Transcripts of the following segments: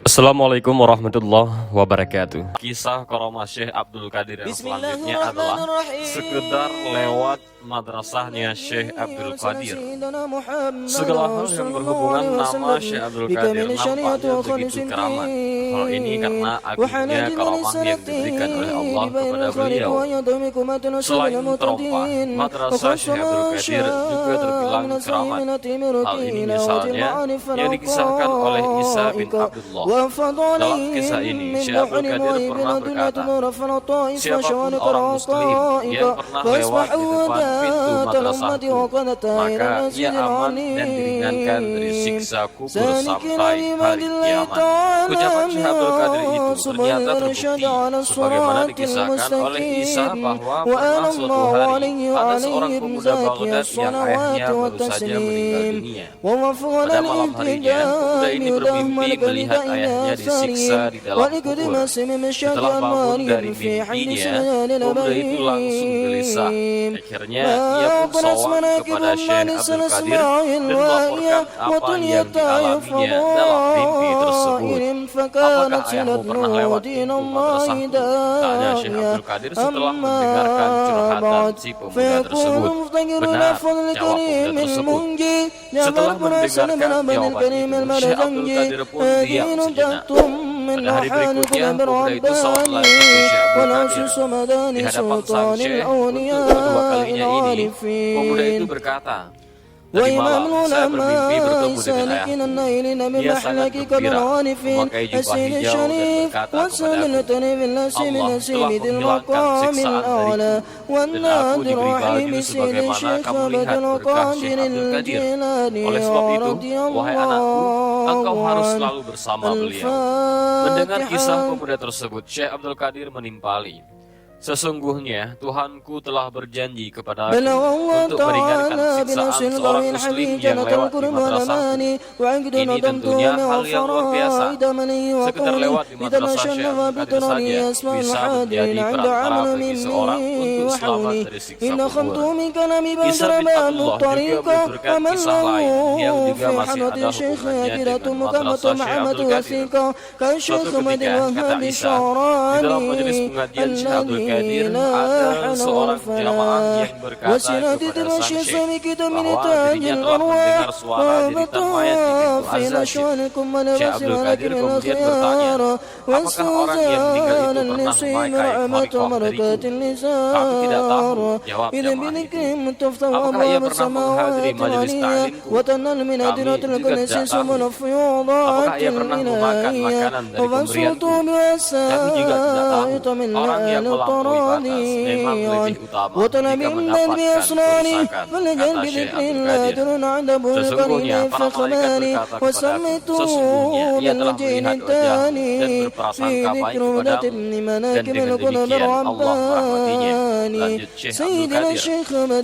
Assalamualaikum warahmatullahi wabarakatuh. Kisah Karomah Syekh Abdul Qadir yang selanjutnya adalah sekedar lewat madrasahnya Syekh Abdul Qadir. Segala hal yang berhubungan nama Syekh Abdul Qadir nampaknya begitu keramat. Hal ini karena agungnya karamah yang diberikan oleh Allah kepada beliau. Selain terompah, madrasah Syekh Abdul Qadir juga terbilang keramat. Hal ini misalnya yang dikisahkan oleh Isa bin Abdullah. Dalam kisah ini, Syekh Abdul Qadir pernah berkata, siapapun orang muslim yang pernah lewat di depan pintu madrasahku, maka ia aman dan diringankan dari siksa kubur sampai hari kiamat. Ucapan Syekh Abdul Qadir itu ternyata terbukti, sebagaimana dikisahkan oleh Isa bahwa pernah suatu hari ada seorang pemuda Baghdad yang ayahnya baru saja meninggal dunia. Pada malam harinya, pemuda ini bermimpi melihat ayahnya disiksa di dalam kubur. Setelah bangun dari mimpinya, pemuda itu langsung gelisah. Akhirnya ia pun sowan kepada Syekh Abdul Qadir dan melaporkan apa yang dialaminya dalam mimpi tersebut. Apakah ayahmu pernah lewat pintu madrasahku? Tanya Syekh Abdul Qadir setelah mendengarkan curhatan si pemuda tersebut. Benar, jawab pemuda tersebut. Setelah mendengarkan jawaban itu, Syekh Abdul Qadir pun diam sejenak. Pada hari berikutnya, pemuda itu salat lagi ke Syekh Abdul Qadir. Di hadapan sang Syekh untuk kedua kalinya ini, pemuda itu berkata, tadi malam saya bermimpi bertemu dengan ayahku. Dia sangat gembira, memakai jubah hijau dan berkata kepadaku, Allah telah menghilangkan siksaan dariku, dan aku diberi baju sebagaimana kamu lihat berkah Syekh Abdul Qadir. Oleh sebab itu, wahai anakku, engkau harus selalu bersama beliau. Mendengar kisah pemuda tersebut, Syekh Abdul Qadir menimpali, sesungguhnya Tuhanku telah berjanji kepadaku untuk meringankan siksaan seorang muslim yang lewat di madrasahku. Ini tentunya hal yang luar biasa. Sekedar lewat di madrasah Syekh Abdul Qadir saja bisa menjadi perantara bagi seorang untuk selamat dari siksa kubur. Isa bin Abdullah juga menuturkan kisah lain yang juga masih ada hubungannya dengan madrasah Syekh Abdul Qadir. Suatu ketika, kata Isa, di dalam majelis pengajian Syekh Abdul Qadir ada seorang jamaah yang berkata kepada sang Syekh bahwa dirinya telah mendengar suara jeritan mayat di pintu azan. Syekh Abdul Qadir kemudian bertanya, apakah orang yang meninggal itu pernah memakai khalifah dariku? Kami tidak tahu, jawab jamaah itu. Apakah ia pernah menghadiri majelis ta'limku? Kami juga tidak tahu. Apakah ia pernah memakan makanan dari pemberianku? Kami juga tidak tahu. Orang yang melampaui batas memang lebih utama jika mendapatkan kerusakan, kata Syekh Abdul Qadir. Sesungguhnya para malaikat berkata kepadaku, sesungguhnya ia telah melihat wajahmu dan berprasangka baik kepadamu, dan dengan demikian Allah merahmatinya. Lanjut Syekh Abdul Qadir,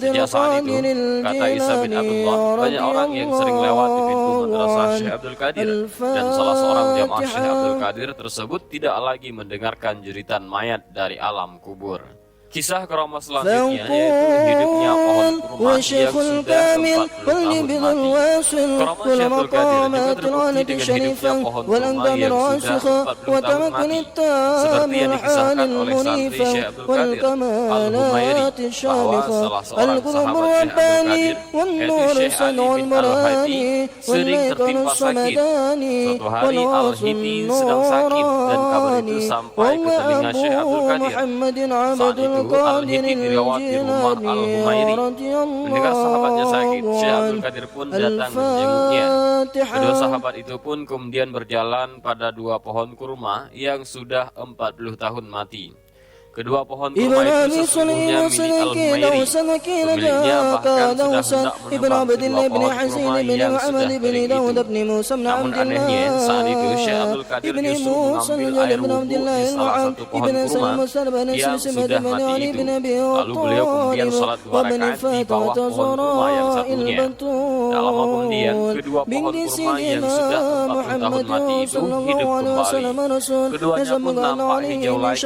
sejak saat itu, kata Isa bin Abdullah, banyak orang yang sering lewat di pintu madrasah Syekh Abdul Qadir, dan salah seorang jamaah Syekh Abdul Qadir tersebut tidak lagi mendengarkan jeritan mayat dari alam kubur. Kisah karamah selanjutnya yaitu hidupnya pohon kurma yang sudah 40 tahun mati. Karamah Syekh Abdul Qadir juga terbukti dengan hidupnya pohon kurma yang sudah 40 tahun mati. Seperti yang dikisahkan oleh santri Syekh Abdul Qadir Al-Humairi bahwa salah seorang sahabat Syekh Abdul Qadir, yaitu Syekh Ali bin Al-Hadi, sering tertimpa sakit. Suatu hari Al-Hadi sedang sakit dan kabar itu sampai ke telinga Syekh Abdul Qadir. Saat itu Al-Hidi dirawat di rumah Al-Humairi. Mendengar sahabatnya sakit, Syekh Abdul Qadir pun datang menjenguknya. Kedua sahabat itu pun kemudian berjalan pada dua pohon kurma yang sudah 40 tahun mati. Kedua pohon kurma itu sesungguhnya milik Al-Humairi. Pemiliknya bahkan sudah hendak menebang kedua pohon kurma yang sudah kering itu. Namun anehnya, saat itu Syekh Abdul Qadir justru mengambil air wudhu di salah satu pohon kurma yang sudah mati itu. Lalu beliau kemudian salat 2 rakaat di bawah pohon kurma yang satunya. Tak lama kemudian, kedua pohon kurma yang sudah 40 tahun mati itu hidup kembali. Keduanya pun nampak hijau lagi.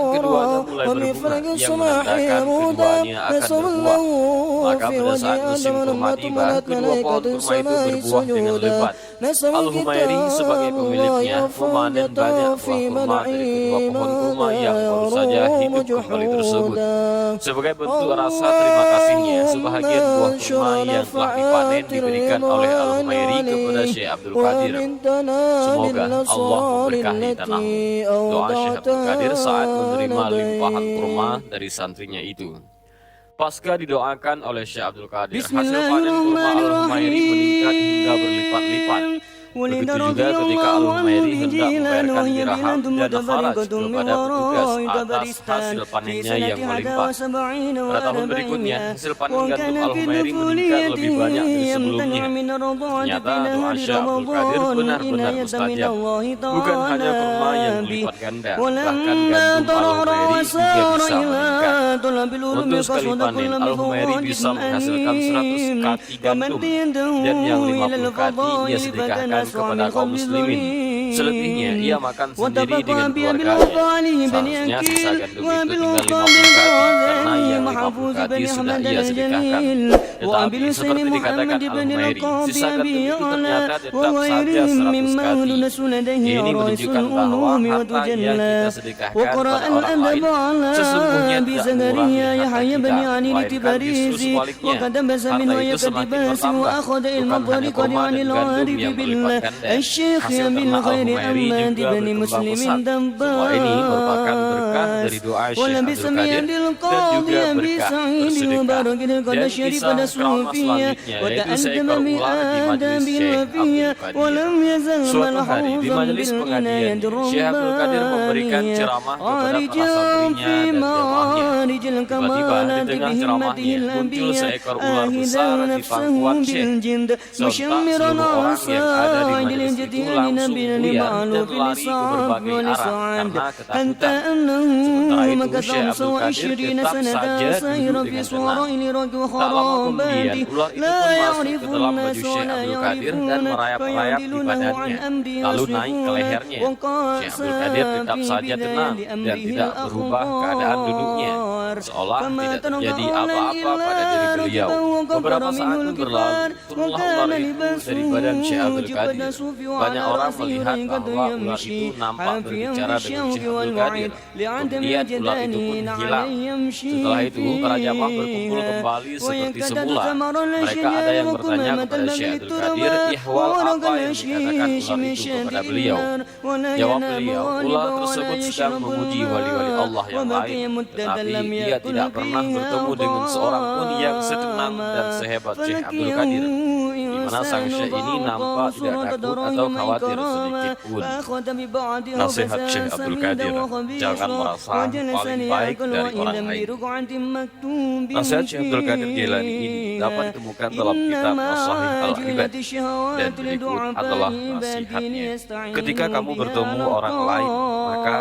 Bahkan keduanya mulai berbunga yang menandakan keduanya akan berbuah. Maka pada saat musim kurma tiba, kedua pohon kurma itu berbuah dengan lebat. Al-Humairi sebagai pemiliknya memanen banyak buah kurma dari kedua pohon kurma yang baru saja hidup kembali tersebut. Sebagai bentuk rasa terima kasihnya, sebahagian buah kurma yang telah dipanen diberikan oleh Al-Humairi kepada Syekh Abdul Qadir. Semoga Allah memberkahi tanahmu. Doa Syekh Abdul Qadir saat menerima limpahan kurma dari santrinya itu. Pasca didoakan oleh Syekh Abdul Qadir, hasil panen kurma Al-Humairi meningkat hingga berlipat-lipat. Begitu juga ketika Al-Humairi hendak membayarkan dirham dan kharaj kepada petugas atas hasil panennya yang melimpah. Pada tahun berikutnya, hasil panen gandum Al-Humairi meningkat lebih banyak dari sebelumnya. Ternyata doa Syekh Abdul Qadir benar-benar mustajab. Bukan hanya kurma yang berlipat ganda, bahkan gandum Al-Humairi juga bisa meningkat. Untuk sekali panen, Al-Humairi bisa menghasilkan 100 kati gandum, dan yang 50 kati ia sedekahkan kepada kaum muslimin. Selebihnya ia makan sendiri dengan keluarganya. Seharusnya sisa gandum itu tinggal 50 kati, karena yang 50 kati sudah ia sedekahkan. Tetapi seperti dikatakan Al-Humairi, sisa gandum itu ternyata tetap saja 100 kati. Ini menunjukkan bahwa harta yang kita sedekahkan pada orang lain sesungguhnya tidak mengurangi harta kita, melainkan justru sebaliknya. Harta itu semakin bertambah, bukan hanya kurma dan gandum yang berlipat ganda. Hasil ternak Al-Humairi juga berkembang pesat. Semua ini merupakan berkah dari doa Syekh Abdul Qadir dan juga berkah bersedekah. Dan kisah keramat selanjutnya yaitu seekor ular di majelis Syekh Abdul Qadir. Suatu hari di majelis pengajian, Syekh Abdul Qadir memberikan ceramah kepada para santrinya dan jamaahnya. Tiba-tiba di tengah ceramahnya muncul seekor ular besar di pangkuan Syekh. Sontak seluruh orang yang ada di majelis itu langsung buyar dan lari ke berbagai arah karena ketakutan. Sementara itu Syekh Abdul Qadir tetap saja duduk dengan tenang. Tak lama kemudian ular itu pun masuk ke dalam baju Syekh Abdul Qadir dan merayap-rayap di badannya, lalu naik ke lehernya. Syekh Abdul Qadir tetap saja tenang dan tidak berubah keadaan duduknya, seolah tidak terjadi apa-apa pada diri beliau. Beberapa saat pun berlalu, turunlah ular itu dari badan Syekh Abdul Qadir. Banyak orang melihat bahwa ular itu nampak berbicara dengan Syekh Abdul Qadir. Kemudian ular itu pun hilang. Setelah itu para jamaah berkumpul kembali seperti semula. Mereka ada yang bertanya kepada Syekh Abdul Qadir ihwal apa yang dikatakan ular itu kepada beliau. Jawab beliau, ular tersebut sedang memuji wali-wali Allah yang lain, tetapi ia tidak pernah bertemu dengan seorang pun yang setenang dan sehebat Syekh Abdul Qadir. Di mana sang Syekh ini nampak tidak takut atau khawatir sedikit pun. Nasihat Syekh Abdul Qadir, jangan merasa paling baik dari orang lain. Nasihat Syekh Abdul Qadir Jailani ini dapat ditemukan dalam kitab As-Sahih Al-Ibad, dan berikut adalah nasihatnya. Ketika kamu bertemu orang lain, maka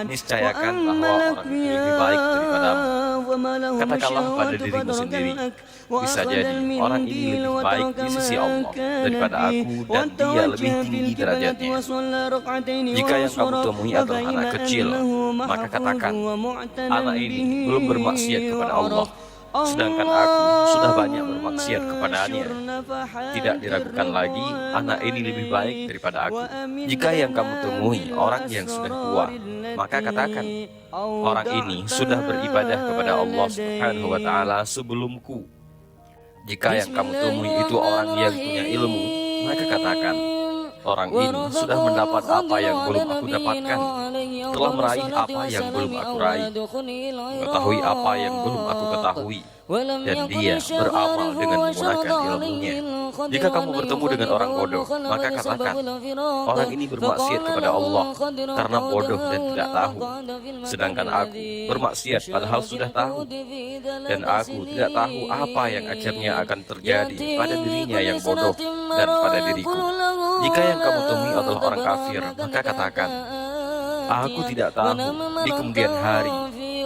niscayakan bahwa orang itu lebih baik daripadamu. Katakanlah pada dirimu sendiri, bisa jadi orang ini lebih baik di sisi Allah daripada aku, dan dia lebih tinggi derajatnya. Jika yang kamu temui adalah anak kecil, maka katakan, anak ini belum bermaksiat kepada Allah, sedangkan aku sudah banyak bermaksiat kepadanya. Tidak diragukan lagi, anak ini lebih baik daripada aku. Jika yang kamu temui orang yang sudah tua, maka katakan, orang ini sudah beribadah kepada Allah Subhanahu wa Ta'ala sebelumku. Jika yang kamu temui itu orang yang punya ilmu, maka katakan, orang ini sudah mendapat apa yang belum aku dapatkan, telah meraih apa yang belum aku raih, mengetahui apa yang belum aku ketahui, dan dia beramal dengan menggunakan ilmunya. Jika kamu bertemu dengan orang bodoh, maka katakan, orang ini bermaksiat kepada Allah karena bodoh dan tidak tahu, sedangkan aku bermaksiat padahal sudah tahu, dan aku tidak tahu apa yang akhirnya akan terjadi pada dirinya yang bodoh dan pada diriku. Jika yang kamu temui adalah orang kafir, maka katakan, aku tidak tahu di kemudian hari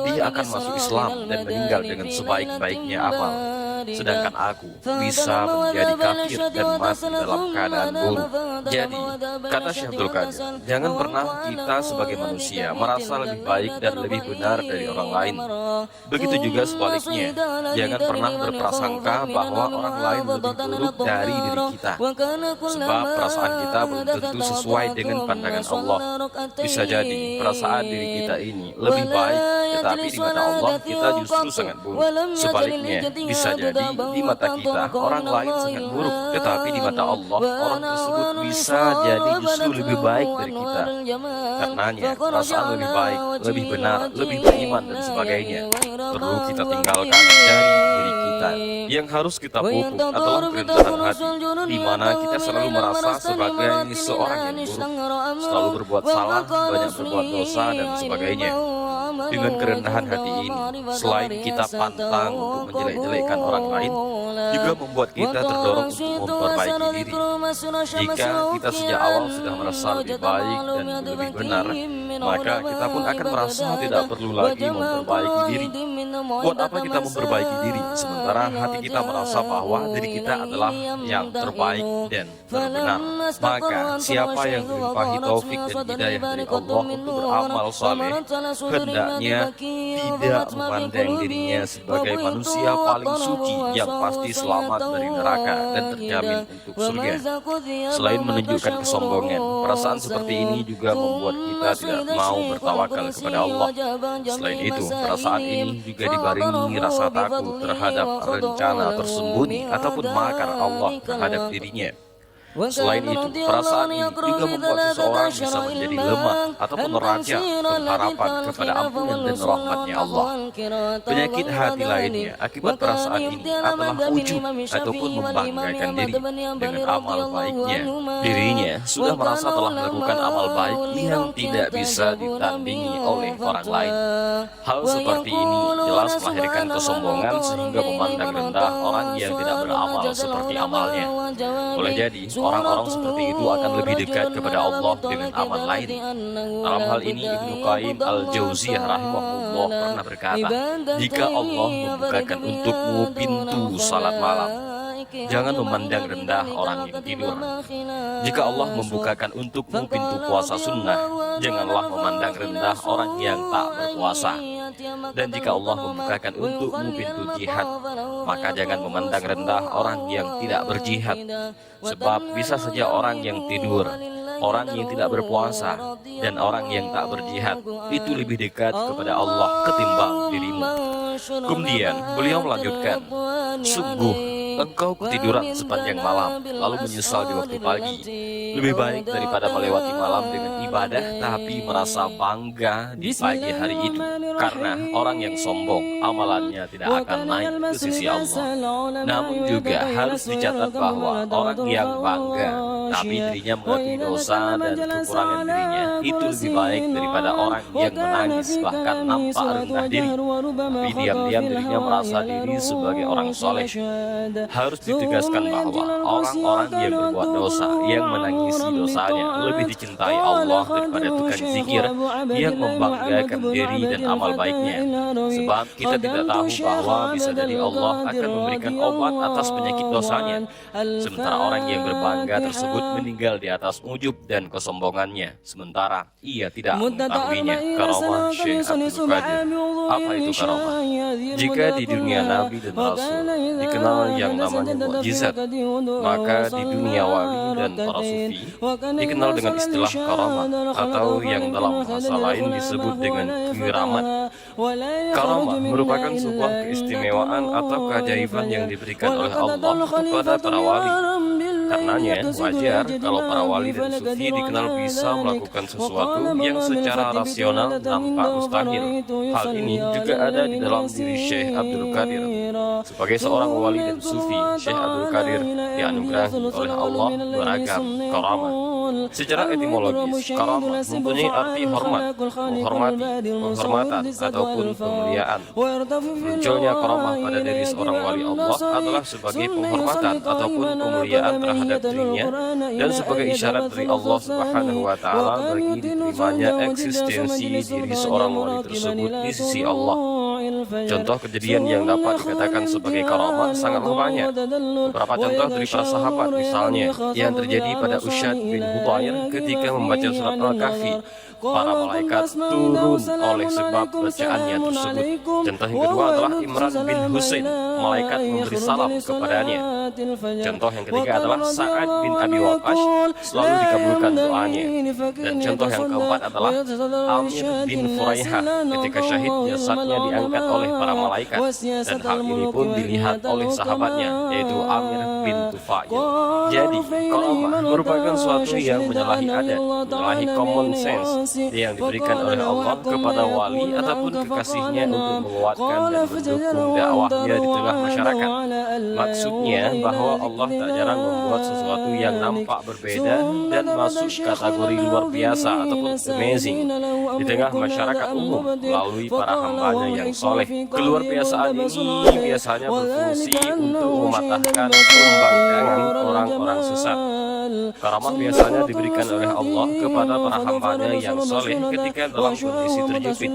dia akan masuk Islam dan meninggal dengan sebaik-baiknya amal. sedangkan aku bisa menjadi kafir dan mati dalam keadaan buruk. Jadi, kata Syekh Abdul Qadir, jangan pernah kita sebagai manusia merasa lebih baik dan lebih benar dari orang lain. Begitu juga sebaliknya, jangan pernah berprasangka bahwa orang lain lebih buruk dari diri kita. Sebab perasaan kita belum tentu sesuai dengan pandangan Allah. Bisa jadi perasaan diri kita ini lebih baik, tetapi di mata Allah kita justru sangat buruk. Sebaliknya, bisa jadi di mata kita orang lain sangat buruk, tetapi di mata Allah orang tersebut bisa jadi justru lebih baik dari kita. Karenanya, perasaan lebih baik, lebih benar, lebih beriman dan sebagainya perlu kita tinggalkan dari diri kita. Yang harus kita pupuk adalah kerendahan hati, di mana kita selalu merasa sebagai seorang yang buruk, selalu berbuat salah, banyak berbuat dosa dan sebagainya. Dengan kerendahan hati ini, selain kita pantang untuk menjelek-jelekkan orang lain, juga membuat kita terdorong untuk memperbaiki diri. Jika kita sejak awal sudah merasa lebih baik dan lebih benar, maka kita pun akan merasa tidak perlu lagi memperbaiki diri. Buat apa kita memperbaiki diri, sementara hati kita merasa bahwa diri kita adalah yang terbaik dan terbenar? Maka siapa yang dilimpahi taufik dan hidayah dari Allah untuk beramal saleh, hendaknya tidak memandang dirinya sebagai manusia paling suci yang pasti selamat dari neraka dan terjamin untuk surga. Selain menunjukkan kesombongan, perasaan seperti ini juga membuat kita tidak mau bertawakal kepada Allah. Selain itu, perasaan ini juga dibarengi rasa takut terhadap rencana tersembunyi ataupun makar Allah terhadap dirinya. Selain itu, perasaan ini juga membuat seseorang bisa menjadi lemah ataupun meraja pengharapan kepada ampunan dan rahmatnya Allah. Penyakit hati lainnya akibat perasaan ini adalah ujub ataupun membanggakan diri dengan amal baiknya. Dirinya sudah merasa telah melakukan amal baik yang tidak bisa ditandingi oleh orang lain. Hal seperti ini jelas melahirkan kesombongan sehingga memandang rendah orang yang tidak beramal seperti amalnya. Boleh jadi orang-orang seperti itu akan lebih dekat kepada Allah dengan amal lain. Dalam hal ini Ibnu Qayyim Al-Jauziyah rahimahullah pernah berkata, jika Allah membukakan untukmu pintu salat malam, jangan memandang rendah orang yang tidur. Jika Allah membukakan untukmu pintu puasa sunnah, janganlah memandang rendah orang yang tak berpuasa. Dan jika Allah membukakan untukmu pintu jihad, maka jangan memandang rendah orang yang tidak berjihad. Sebab bisa saja orang yang tidur, orang yang tidak berpuasa, dan orang yang tak berjihad itu lebih dekat kepada Allah ketimbang dirimu. Kemudian beliau melanjutkan, sungguh engkau ketiduran sepanjang malam lalu menyesal di waktu pagi, lebih baik daripada melewati malam dengan ibadah tapi merasa bangga di pagi hari itu. Karena orang yang sombong amalannya tidak akan naik ke sisi Allah. Namun juga harus dicatat bahwa orang yang bangga tapi dirinya mengakui dosa dan kekurangan dirinya itu lebih baik daripada orang yang menangis bahkan nampak rendah diri tapi diam-diam dirinya merasa diri sebagai orang soleh. Harus ditegaskan bahwa orang-orang yang berbuat dosa, yang menangisi dosanya lebih dicintai Allah daripada tukang zikir yang membanggakan diri dan amal baiknya. Sebab kita tidak tahu bahwa bisa jadi Allah akan memberikan obat atas penyakit dosanya, sementara orang yang berbangga tersebut meninggal di atas ujub dan kesombongannya, sementara ia tidak mengetahuinya. Karamah Syekh Abdul Qadir. Apa itu karamah? Jika di dunia Nabi dan Rasul dikenal yang namanya mukjizat, maka di dunia wali dan para sufi dikenal dengan istilah karamah atau yang dalam bahasa lain disebut dengan kiramat. Karamah merupakan sebuah keistimewaan atau keajaiban yang diberikan oleh Allah kepada para wali. Karenanya wajar kalau para wali dan sufi dikenal bisa melakukan sesuatu yang secara rasional nampak mustahil. Hal ini juga ada di dalam diri Syekh Abdul Qadir. Sebagai seorang wali dan sufi, Syekh Abdul Qadir dianugerahi oleh Allah beragam karamah. Secara etimologis, karamah mempunyai arti hormat, menghormati, penghormatan, ataupun pemuliaan. Munculnya karamah pada diri seorang wali Allah adalah sebagai penghormatan ataupun pemuliaan terhadap dirinya dan sebagai isyarat dari Allah Subhanahu wa Ta'ala bagi diterimanya eksistensi diri seorang wali tersebut di sisi Allah. Contoh kejadian yang dapat dikatakan sebagai karamah sangatlah banyak. Beberapa contoh dari para sahabat misalnya yang terjadi pada Usyad bin Hudayr ketika membaca surat Al-Kahfi. Para malaikat turun oleh sebab bacaannya tersebut. Contoh yang kedua adalah Imran bin Husain, malaikat memberi salam kepadanya. Contoh yang ketiga adalah Sa'ad bin Abi Waqqas, selalu dikabulkan doanya. Dan contoh yang keempat adalah Amir bin Furaihah, ketika syahid jasadnya diangkat oleh para malaikat. Dan hal ini pun dilihat oleh sahabatnya, yaitu Amir bin Tufail. Jadi, karamah merupakan suatu yang menyalahi adat, menyalahi common sense yang diberikan oleh Allah kepada wali ataupun kekasihnya untuk menguatkan dan mendukung dakwahnya di tengah masyarakat. Maksudnya bahwa Allah tak jarang membuat sesuatu yang nampak berbeda dan masuk kategori luar biasa ataupun amazing di tengah masyarakat umum melalui para hambanya yang soleh. Keluar biasaan ini biasanya berfungsi untuk mematahkan pembangkangan orang-orang sesat. Karamah biasanya diberikan oleh Allah kepada para hambanya yang soleh ketika dalam kondisi terjepit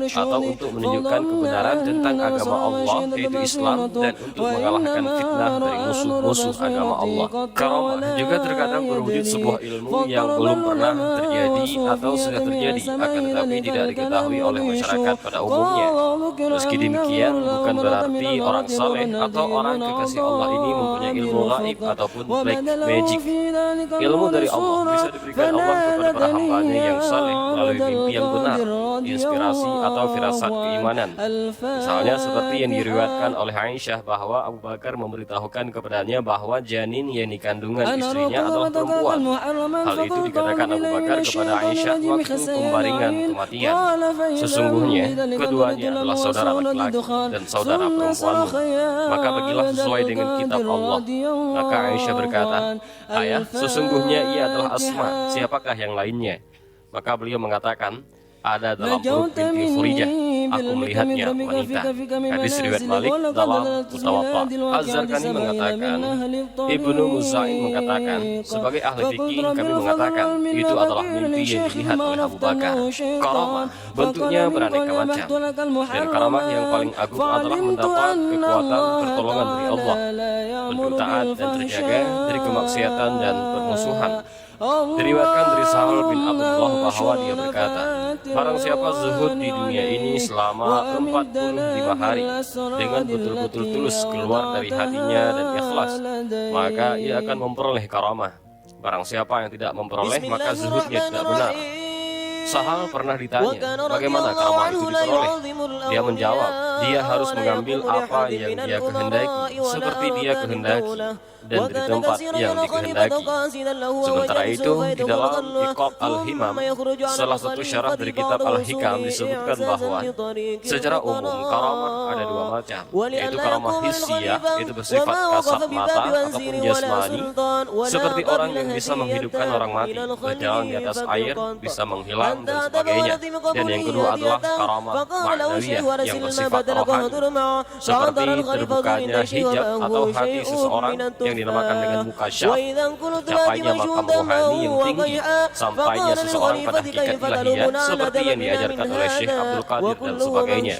atau untuk menunjukkan kebenaran tentang agama Allah, yaitu Islam, dan untuk mengalahkan fitnah dari musuh-musuh agama Allah. Karamah juga terkadang berwujud sebuah ilmu yang belum pernah terjadi atau sudah terjadi, akan tetapi tidak diketahui oleh masyarakat pada umumnya. Meski demikian, bukan berarti orang saleh atau orang kekasih Allah ini mempunyai ilmu gaib ataupun black magic. Ilmu dari Allah bisa diberikan Allah kepada para hambanya yang saleh melalui mimpi yang benar, inspirasi atau firasat keimanan. Misalnya seperti yang diriwayatkan oleh Aisyah bahwa Abu Bakar memberitahukan kepadanya bahwa janin yang dikandungan istrinya adalah perempuan. Hal itu dikatakan Abu Bakar kepada Aisyah waktu pembaringan kematian. Sesungguhnya keduanya adalah saudara laki-laki dan saudara perempuanmu, maka bagilah sesuai dengan kitab Allah. Maka Aisyah berkata, "Ayah, sesungguhnya ia adalah Asma, siapakah yang lainnya?" Maka beliau mengatakan, "Ada dalam perut binti Khurijah, aku melihatnya wanita." Hadis riwayat Malik dalam Mutawatta. Az-Zarqani mengatakan, Ibnu Muzain mengatakan, sebagai ahli fikih kami mengatakan itu adalah mimpi yang dilihat oleh Abu Bakar. Karamah bentuknya beraneka macam, dan karamah yang paling agung adalah mendapat kekuatan pertolongan dari Allah, bertaat dan terjaga dari kemaksiatan dan permusuhan. Diriwayatkan dari Sahal bin Abdullah bahwa dia berkata, barang siapa zuhud di dunia ini selama 45 hari dengan betul-betul tulus keluar dari hatinya dan ikhlas, maka ia akan memperoleh karamah. Barang siapa yang tidak memperoleh, maka zuhudnya tidak benar. Sahal pernah ditanya, bagaimana karamah itu diperoleh? Dia menjawab, dia harus mengambil apa yang dia kehendaki, seperti dia kehendaki, dan di tempat yang dikehendaki. Sementara itu, di dalam Iqab Al-Himam, salah satu syarah dari kitab Al-Hikam disebutkan bahwa secara umum karamah ada dua macam, yaitu karamah hissiyah, yaitu bersifat kasat mata ataupun jasmani, seperti orang yang bisa menghidupkan orang mati, berjalan di atas air, bisa menghilang, dan sebagainya. Dan yang kedua adalah karamah ma'nawiyah yang bersifat rohani, seperti terbukanya hijab atau hati seseorang yang dinamakan dengan mukasyaf, capainya makam rohani yang tinggi, sampainya seseorang pada hakikat ilahiyah seperti yang diajarkan oleh Syekh Abdul Qadir dan sebagainya.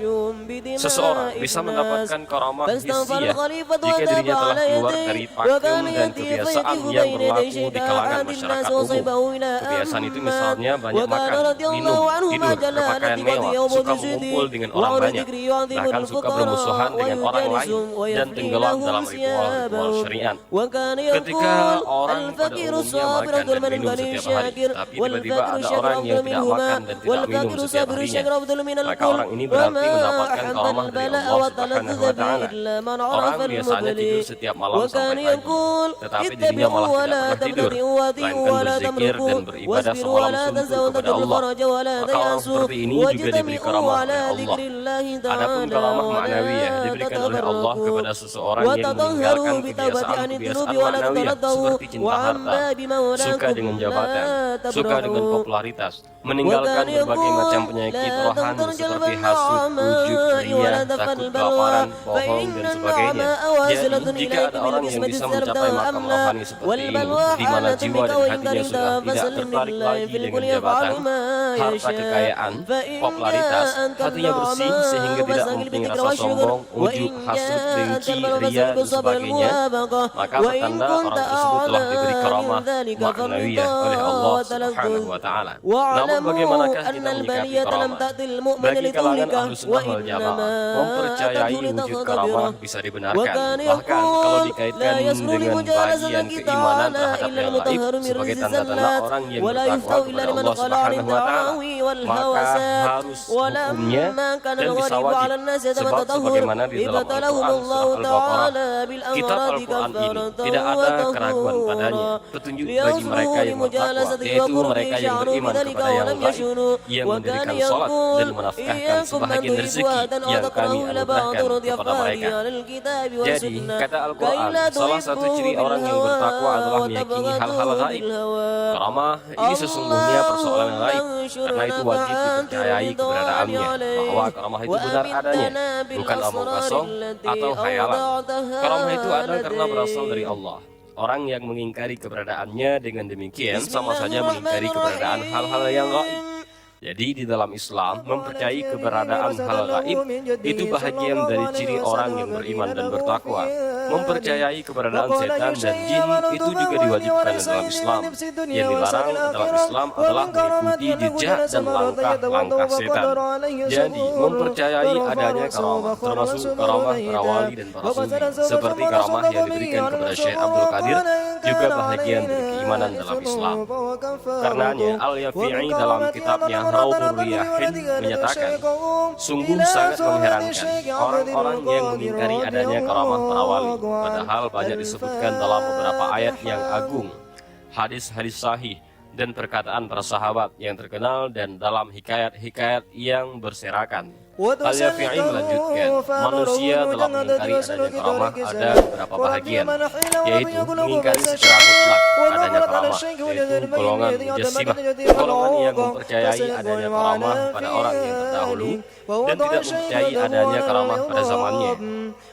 Seseorang bisa mendapatkan karamah hissiyah jika dirinya telah keluar dari pakem dan kebiasaan yang berlaku di kalangan masyarakat umum. Kebiasaan itu misalnya banyak makan, minum, tidur, berpakaian mewah, suka mengumpul dengan orang banyak, bahkan suka bermusuhan dengan orang lain, dan tenggelam dalam ritual-ritual syariat. Ketika orang pada umumnya makan dan minum setiap hari, tapi tiba-tiba ada orang yang tidak makan dan tidak minum setiap harinya, maka orang ini berarti mendapatkan karamah dari Allah Subhanahu wa Ta'ala. Orang biasanya tidur setiap malam sampai pagi, tetapi dirinya malah tidak pernah tidur, melainkan berzikir dan beribadah semalam suntuk kepada Allah. Maka orang seperti ini juga diberi karamah oleh Allah. Adapun karamah ma'nawiyah diberikan oleh Allah kepada seseorang yang meninggalkan kebiasaan-kebiasaan ma'nawiyah seperti cinta harta, suka dengan jabatan, suka dengan popularitas, meninggalkan berbagai macam penyakit rohani seperti hasud, ujub, riya, takut kelaparan, bohong, dan sebagainya. Jadi, jika ada orang yang bisa mencapai makam rohani seperti ini, di mana jiwa dan hatinya sudah tidak tertarik lagi dengan jabatan, harta kekayaan, popularitas, hatinya bersih sehingga tidak mempunyai rasa sombong, ujub, hasud, dengki, riya, dan sebagainya, maka pertanda orang tersebut telah diberi karamah ma'nawiyah oleh Allah Subhanahu wa Ta'ala. Namun bagaimanakah kita menyikapi karamah? Bagi kalangan Ahlussunnah wal Jamaah, mempercayai wujud karamah bisa dibenarkan. Bahkan kalau dikaitkan dengan bagian keimanan terhadap yang gaib sebagai tanda-tanda orang yang bertakwa kepada Allah Subhanahu wa Ta'ala, maka harus hukumnya dan bisa wajib. Sebab sebagaimana di dalam Al-Quran surah Al-Baqarah, kitab Al-Quran ini tidak ada keraguan padanya, petunjuk bagi mereka yang bertakwa, yaitu mereka yang beriman kepada yang gaib, yang mendirikan sholat dan menafkahkan sebahagian rezeki yang kami anugerahkan kepada mereka. Jadi, kata Al-Quran, salah satu ciri orang yang bertakwa adalah meyakini hal-hal gaib. Karamah ini sesungguhnya persoalan gaib, karena itu wajib dipercayai keberadaannya, bahwa karamah itu benar adanya, bukan omong kosong atau khayalan. Karamah itu ada karena berasal dari Allah. Orang yang mengingkari keberadaannya dengan demikian sama saja mengingkari keberadaan hal-hal yang gaib. Jadi di dalam Islam, mempercayai keberadaan hal gaib itu bahagian dari ciri orang yang beriman dan bertakwa. Mempercayai keberadaan setan dan jin itu juga diwajibkan dalam Islam. Yang dilarang dalam Islam adalah mengikuti jejak dan langkah-langkah setan. Jadi mempercayai adanya karamah, termasuk karamah para wali dan para sufi, seperti karamah yang diberikan kepada Syekh Abdul Qadir, juga bahagian dari keimanan dalam Islam. Karenanya Al-Yafi'i dalam kitabnya Raudhur Riyahin menyatakan, sungguh sangat mengherankan orang-orang yang mengingkari adanya karamah para wali, padahal banyak disebutkan dalam beberapa ayat yang agung, hadis-hadis sahih, dan perkataan para sahabat yang terkenal dan dalam hikayat-hikayat yang berserakan. Al-Yafi'i melanjutkan, manusia dalam mengingkari adanya karamah ada beberapa bahagian, yaitu mengingkari secara mutlak adanya karamah, yaitu golongan Mujassimah, golongan yang mempercayai adanya karamah pada orang yang terdahulu dan tidak mempercayai adanya karamah pada zamannya.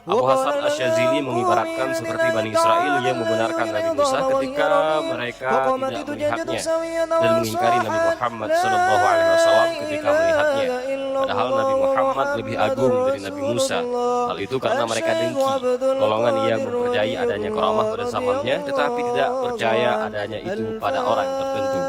Abu Hasan Asy-Syadzili mengibaratkan seperti Bani Israel yang membenarkan Nabi Musa ketika mereka tidak melihatnya dan mengingkari Nabi Muhammad SAW ketika melihatnya. Padahal Nabi Muhammad lebih agung dari Nabi Musa. Hal itu karena mereka dengki, golongan yang mempercayai adanya karamah pada zamannya tetapi tidak percaya adanya itu pada orang tertentu.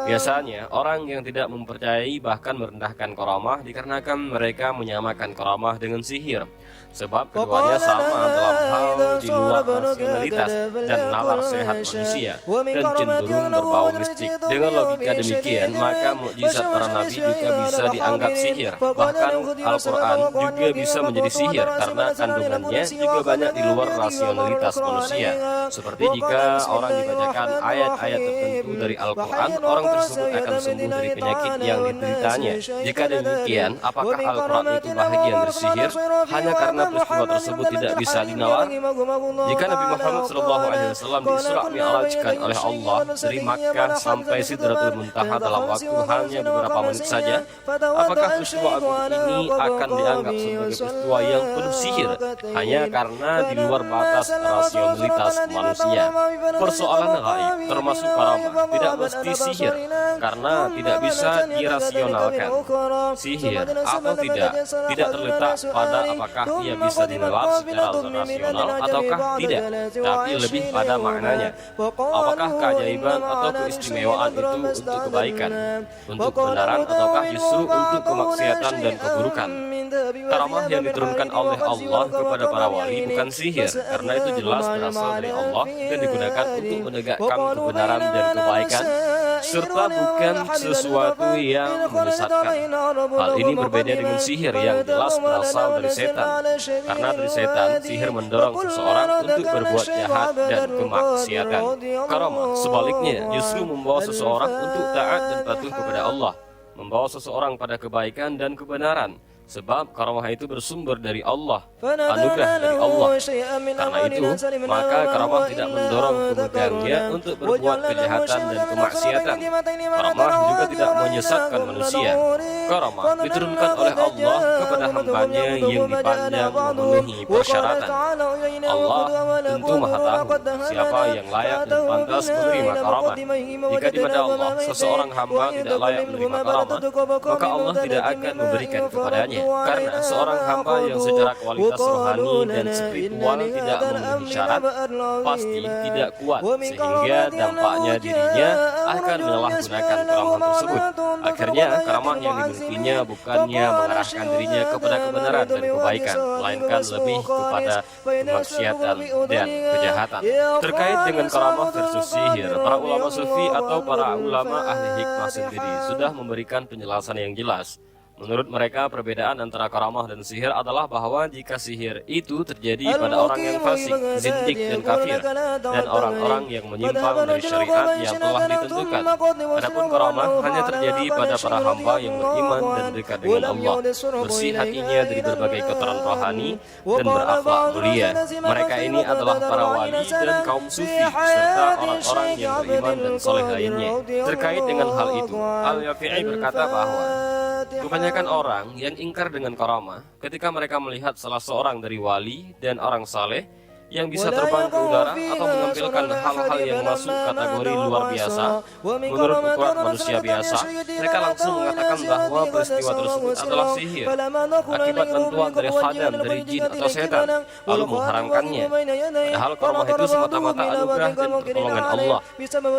Biasanya orang yang tidak mempercayai bahkan merendahkan karamah dikarenakan mereka menyamakan karamah dengan sihir. Sebab keduanya sama dalam hal di luar rasionalitas dan nalar sehat manusia dan cenderung berbau mistik. Dengan logika demikian, maka mukjizat para nabi juga bisa dianggap sihir. Bahkan Al-Quran juga bisa menjadi sihir karena kandungannya juga banyak di luar rasionalitas manusia. Seperti jika orang dibacakan ayat-ayat tertentu dari Al-Quran, orang tersebut akan sembuh dari penyakit yang dideritanya. Jika demikian, apakah Al-Quran itu bahagian dari sihir hanya karena peristiwa tersebut tidak bisa dinalar? Jika Nabi Muhammad SAW di-Isra Mi'rajkan oleh Allah dari Makkah sampai Sidratul Muntaha dalam waktu hanya beberapa menit saja, apakah peristiwa agung ini akan dianggap sebagai peristiwa yang penuh sihir hanya karena di luar batas rasionalitas manusia? Persoalan gaib termasuk karamah tidak mesti sihir karena tidak bisa dirasionalkan. Sihir atau tidak terletak pada apakah ia bisa dinalar secara rasional ataukah tidak, tapi lebih pada maknanya. Apakah keajaiban atau keistimewaan itu untuk kebaikan, untuk kebenaran, ataukah justru untuk kemaksiatan dan keburukan? Karamah yang diturunkan oleh Allah kepada para wali bukan sihir, karena itu jelas berasal dari Allah dan digunakan untuk menegakkan kebenaran dan kebaikan. serta bukan sesuatu yang menyesatkan. Hal ini berbeda dengan sihir yang jelas berasal dari setan. Karena dari setan, sihir mendorong seseorang untuk berbuat jahat dan kemaksiatan. Karamah sebaliknya justru membawa seseorang untuk taat dan patuh kepada Allah, membawa seseorang pada kebaikan dan kebenaran. Sebab karamah itu bersumber dari Allah, anugerah dari Allah. Karena itu, maka karamah tidak mendorong pemegangnya untuk berbuat kejahatan dan kemaksiatan. Karamah juga tidak menyesatkan manusia. Karamah diturunkan oleh Allah kepada hambanya yang dipandang memenuhi persyaratan. Allah tentu maha tahu siapa yang layak dan pantas menerima karamah. Jika di mata Allah seseorang hamba tidak layak menerima karamah, maka Allah tidak akan memberikan kepadanya. Karena seorang hamba yang secara kualitas rohani dan spiritual tidak memenuhi syarat, pasti tidak kuat, sehingga dampaknya dirinya akan menyalahgunakan karamah tersebut. Akhirnya karamah yang dimilikinya bukannya mengarahkan dirinya kepada kebenaran dan kebaikan, melainkan lebih kepada kemaksiatan dan kejahatan. Terkait dengan karamah versus sihir, para ulama sufi atau para ulama ahli hikmah sendiri sudah memberikan penjelasan yang jelas. Menurut mereka, perbedaan antara karamah dan sihir adalah bahwa jika sihir itu terjadi pada orang yang fasik, zindik dan kafir, dan orang-orang yang menyimpang dari syariat yang telah ditentukan. Adapun karamah hanya terjadi pada para hamba yang beriman dan dekat dengan Allah, bersih hatinya dari berbagai kotoran rohani dan berakhlak mulia. Mereka ini adalah para wali dan kaum sufi, serta orang-orang yang beriman dan soleh lainnya. Terkait dengan hal itu, Al-Yafi'i berkata bahwa kebanyakan orang yang ingkar dengan karamah ketika mereka melihat salah seorang dari wali dan orang saleh yang bisa terbang ke udara atau menampilkan hal-hal yang masuk kategori luar biasa menurut ukuran manusia biasa, mereka langsung mengatakan bahwa peristiwa tersebut adalah sihir akibat bantuan dari khadam, dari jin atau setan, lalu mengharamkannya. Padahal karamah itu semata-mata anugerah dan pertolongan Allah.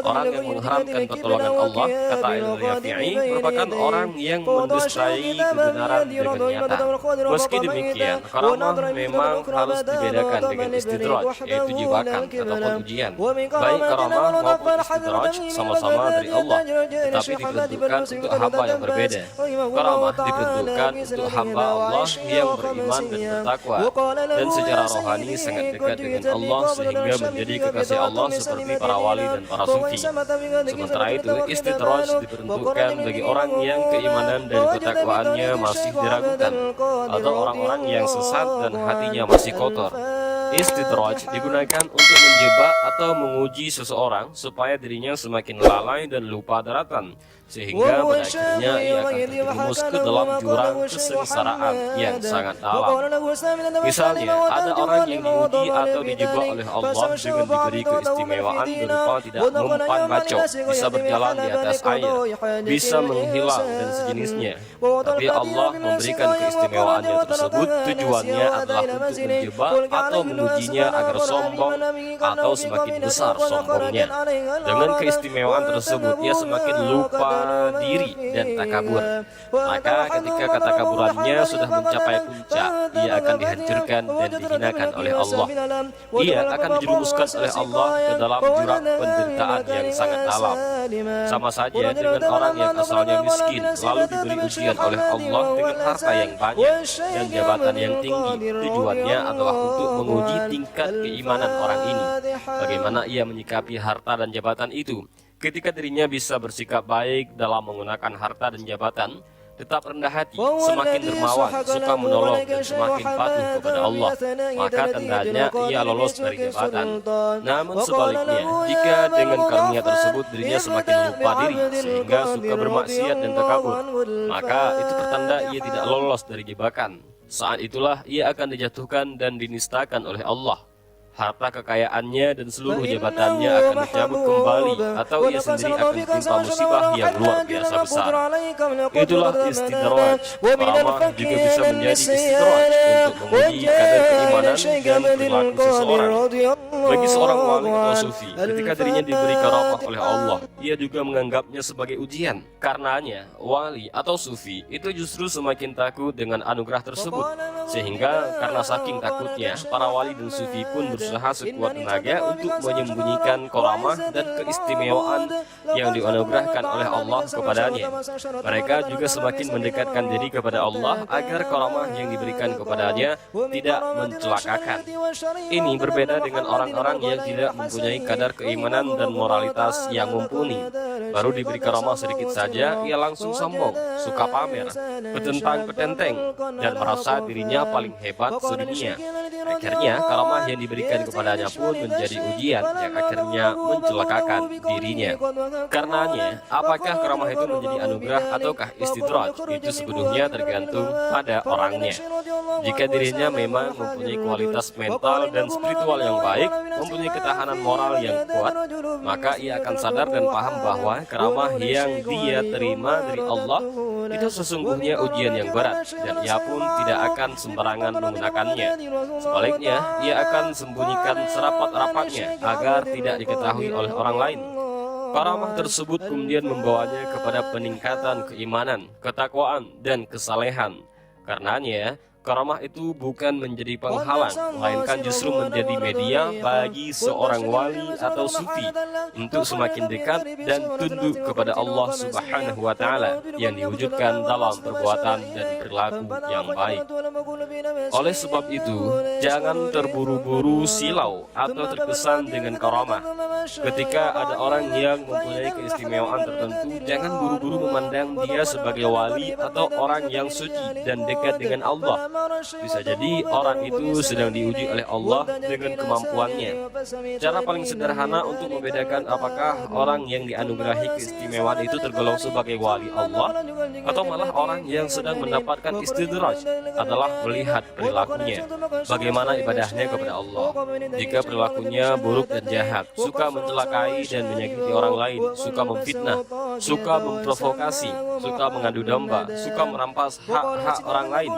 Orang yang mengharamkan pertolongan Allah, kata Al-Yafi'i, merupakan orang yang mendustai kebenaran dengan nyata. Meski demikian, karamah memang harus dibedakan dengan istidraj, yaitu jebakan ataupun ujian. Baik karamah maupun istidraj sama-sama dari Allah, tetapi diperuntukkan untuk hamba yang berbeda. Karamah diperuntukkan untuk hamba Allah yang beriman dan bertakwa, dan secara rohani sangat dekat dengan Allah sehingga menjadi kekasih Allah seperti para wali dan para sufi. Sementara itu, istidraj diperuntukkan bagi orang yang keimanan dan ketakwaannya masih diragukan, atau orang-orang yang sesat dan hatinya masih kotor. Istidraj digunakan untuk menjebak atau menguji seseorang supaya dirinya semakin lalai dan lupa daratan, sehingga pada akhirnya ia akan terjerumus ke dalam jurang kesengsaraan yang sangat dalam. Misalnya, ada orang yang diuji atau dijebak oleh Allah dengan diberi keistimewaan berupa tidak mempan bacok, bisa berjalan di atas air, bisa menghilang dan sejenisnya. Tapi Allah memberikan keistimewaannya tersebut tujuannya adalah untuk menjebak atau mengujinya agar sombong atau semakin besar sombongnya. Dengan keistimewaan tersebut, ia semakin lupa diri dan takabur. Maka ketika ketakaburannya sudah mencapai puncak, ia akan dihancurkan dan dihinakan oleh Allah. Ia akan dijerumuskan oleh Allah ke dalam jurang penderitaan yang sangat dalam. Sama saja dengan orang yang asalnya miskin lalu diberi ujian oleh Allah dengan harta yang banyak dan jabatan yang tinggi. Tujuannya adalah untuk menguji tingkat keimanan orang ini, bagaimana ia menyikapi harta dan jabatan itu. Ketika dirinya bisa bersikap baik dalam menggunakan harta dan jabatan, tetap rendah hati, semakin dermawan, suka menolong, dan semakin patuh kepada Allah, maka tandanya ia lolos dari jabatan. Namun sebaliknya, jika dengan karunia tersebut dirinya semakin lupa diri, sehingga suka bermaksiat dan takabur, maka itu pertanda ia tidak lolos dari jebakan. Saat itulah ia akan dijatuhkan dan dinistakan oleh Allah. Harta kekayaannya dan seluruh jabatannya akan dicabut kembali, atau ia sendiri akan ditimpa musibah yang luar biasa besar. Itulah istidraj. Karamah juga bisa menjadi istidraj untuk menguji kadar keimanan dan perilaku seseorang. Bagi seorang wali atau sufi, ketika dirinya diberi karamah oleh Allah, ia juga menganggapnya sebagai ujian. Karenanya, wali atau sufi itu justru semakin takut dengan anugerah tersebut. Sehingga karena saking takutnya, para wali dan sufi pun berusaha sekuat tenaga untuk menyembunyikan karamah dan keistimewaan yang dianugerahkan oleh Allah kepadanya. Mereka juga semakin mendekatkan diri kepada Allah agar karamah yang diberikan kepadanya tidak mencelakakan. Ini berbeda dengan orang-orang yang tidak mempunyai kadar keimanan dan moralitas yang mumpuni. Baru diberi karamah sedikit saja, ia langsung sombong, suka pamer, petentang-petenteng, dan merasa dirinya paling hebat sedunia. Akhirnya, karamah yang diberikan kepadanya pun menjadi ujian yang akhirnya mencelakakan dirinya. Karenanya, apakah karamah itu menjadi anugerah ataukah istidraj? Itu sepenuhnya tergantung pada orangnya. Jika dirinya memang mempunyai kualitas mental dan spiritual yang baik, mempunyai ketahanan moral yang kuat, maka ia akan sadar dan paham bahwa karamah yang dia terima dari Allah itu sesungguhnya ujian yang berat, dan ia pun tidak akan sembarangan menggunakannya. Sebaliknya, ia akan sembunyikan serapat-rapatnya agar tidak diketahui oleh orang lain. Karamah tersebut kemudian membawanya kepada peningkatan keimanan, ketakwaan, dan kesalehan. Karenanya, karamah itu bukan menjadi penghalang, melainkan justru menjadi media bagi seorang wali atau sufi untuk semakin dekat dan tunduk kepada Allah Subhanahu wa Ta'ala yang diwujudkan dalam perbuatan dan perilaku yang baik. Oleh sebab itu, jangan terburu-buru silau atau terkesan dengan karamah. Ketika ada orang yang mempunyai keistimewaan tertentu, jangan buru-buru memandang dia sebagai wali atau orang yang suci dan dekat dengan Allah. Bisa jadi orang itu sedang diuji oleh Allah dengan kemampuannya. Cara paling sederhana untuk membedakan apakah orang yang dianugerahi keistimewaan itu tergolong sebagai wali Allah atau malah orang yang sedang mendapatkan istidraj adalah melihat perilakunya. Bagaimana ibadahnya kepada Allah. Jika perilakunya buruk dan jahat, suka mencelakai dan menyakiti orang lain, suka memfitnah, suka memprovokasi, suka mengadu domba, suka merampas hak-hak orang lain,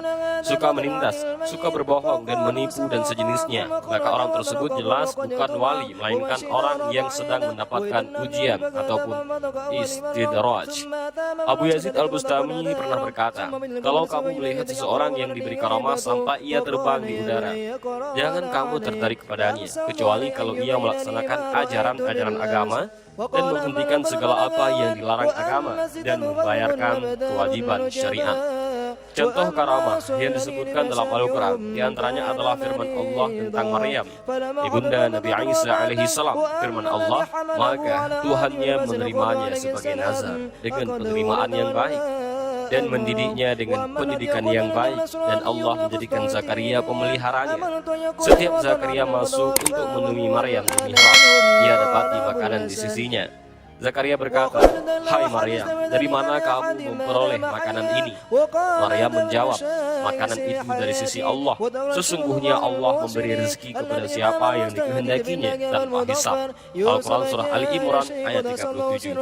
suka menindas, suka berbohong dan menipu dan sejenisnya, maka orang tersebut jelas bukan wali, melainkan orang yang sedang mendapatkan ujian ataupun istidraj. Abu Yazid Al-Bustami pernah berkata, kalau kamu melihat seseorang yang diberi karamah sampai ia terbang di udara, jangan kamu tertarik kepadanya, kecuali kalau ia melaksanakan ajaran-ajaran agama dan menghentikan segala apa yang dilarang agama dan membayarkan kewajiban syariat. Contoh karamah yang disebutkan dalam Al-Quran diantaranya adalah firman Allah tentang Maryam, ibunda Nabi Isa alaihi salam. Firman Allah, maka Tuhannya menerimanya sebagai nazar dengan penerimaan yang baik dan mendidiknya dengan pendidikan yang baik, dan Allah menjadikan Zakaria pemeliharanya. Setiap Zakaria masuk untuk menemui Maryam di mihrab, ia dapati makanan di sisinya. Zakaria berkata, hai Maryam, dari mana kamu memperoleh makanan ini? Maryam menjawab, makanan itu dari sisi Allah. Sesungguhnya Allah memberi rezeki kepada siapa yang dikehendakinya tanpa hisab. Al-Quran Surah Ali Imran ayat 37.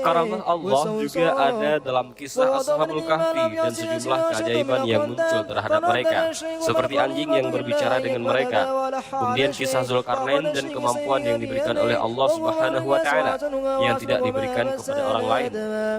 Karamah Allah juga ada dalam kisah Ashabul Kahfi dan sejumlah keajaiban yang muncul terhadap mereka, seperti anjing yang berbicara dengan mereka. Kemudian kisah Zulkarnain dan kemampuan yang diberikan oleh Allah Subhanahu wa Ta'ala yang tidak diberikan kepada orang lain.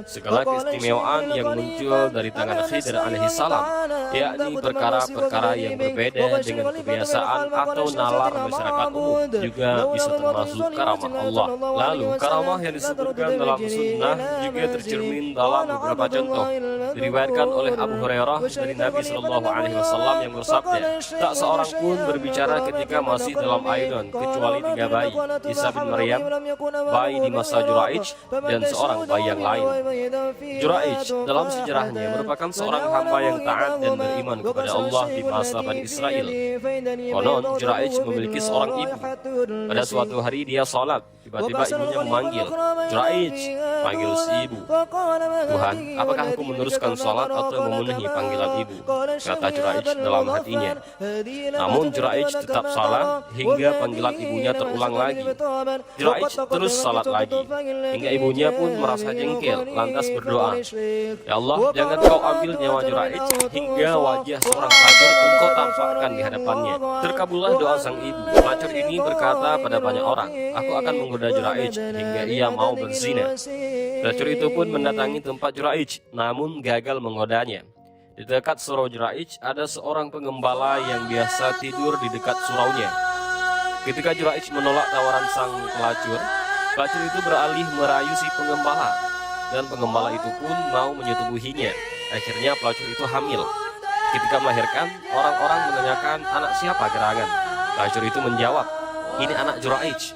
Segala keistimewaan yang muncul dari tangan Khidir alaihi salam, yakni perkara-perkara yang berbeda dengan kebiasaan atau nalar masyarakat umum, juga bisa termasuk karamah Allah. Lalu karamah yang disebutkan dalam sunnah juga tercermin dalam beberapa contoh. Diriwayatkan oleh Abu Hurairah dari Nabi Shallallahu Alaihi Wasallam yang bersabda, tak seorang pun berbicara ketika masih dalam aidon kecuali 3 bayi, Isa bin Maryam, bayi di masa Juraij, dan seorang bayi yang lain. Juraij dalam sejarahnya merupakan seorang hamba yang taat dan beriman kepada Allah di masa Bani Israel. Konon Juraij memiliki seorang ibu. Pada suatu hari dia sholat, tiba-tiba ibunya memanggil, Juraij, panggil si ibu. Tuhan, apakah aku meneruskan sholat atau memenuhi panggilan ibu? Kata Juraij dalam hatinya. Namun Juraij tetap salat hingga panggilan ibunya terulang lagi. Juraij terus salat lagi hingga ibunya pun merasa jengkel, lantas berdoa, ya Allah, jangan kau ambil nyawa Juraij hingga wajah seorang pelacur engkau tampakkan di hadapannya. Terkabullah doa sang ibu. Pelacur ini berkata pada banyak orang, aku akan menggoda Juraij hingga ia mau berzina. Pelacur itu pun mendatangi tempat Juraij, namun gagal menggodanya. Di dekat surau Juraij ada seorang pengembala yang biasa tidur di dekat suraunya. Ketika Juraij menolak tawaran sang pelacur itu beralih merayu si pengembala, dan pengembala itu pun mau menyetubuhinya. Akhirnya pelacur itu hamil. Ketika melahirkan, orang-orang menanyakan anak siapa gerangan. Pelacur itu menjawab, ini anak Juraij.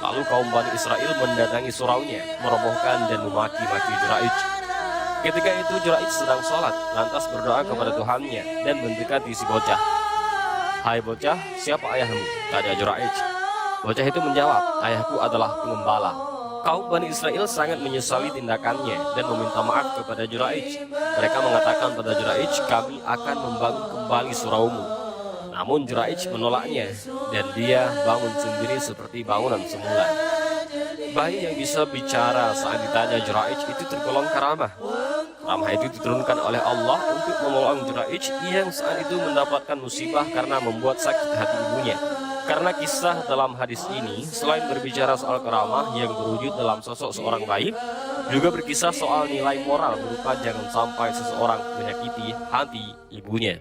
Lalu kaum Bani Israel mendatangi suraunya, merobohkan dan memaki-maki Juraij. Ketika itu Juraij sedang sholat, lantas berdoa kepada Tuhannya dan mendekati si bocah. Hai bocah, siapa ayahmu? Tanya Juraij. Bocah itu menjawab, ayahku adalah pengembala. Kaum Bani Israel sangat menyesali tindakannya dan meminta maaf kepada Juraij. Mereka mengatakan pada Juraij, kami akan membangun kembali suraumu. Namun Juraij menolaknya, dan dia bangun sendiri seperti bangunan semula. Bayi yang bisa bicara saat ditanya Juraij itu tergolong karamah. Karamah itu diturunkan oleh Allah untuk menolong Juraij yang saat itu mendapatkan musibah karena membuat sakit hati ibunya. Karena kisah dalam hadis ini, selain berbicara soal karamah yang berwujud dalam sosok seorang bayi, juga berkisah soal nilai moral berupa jangan sampai seseorang menyakiti hati ibunya.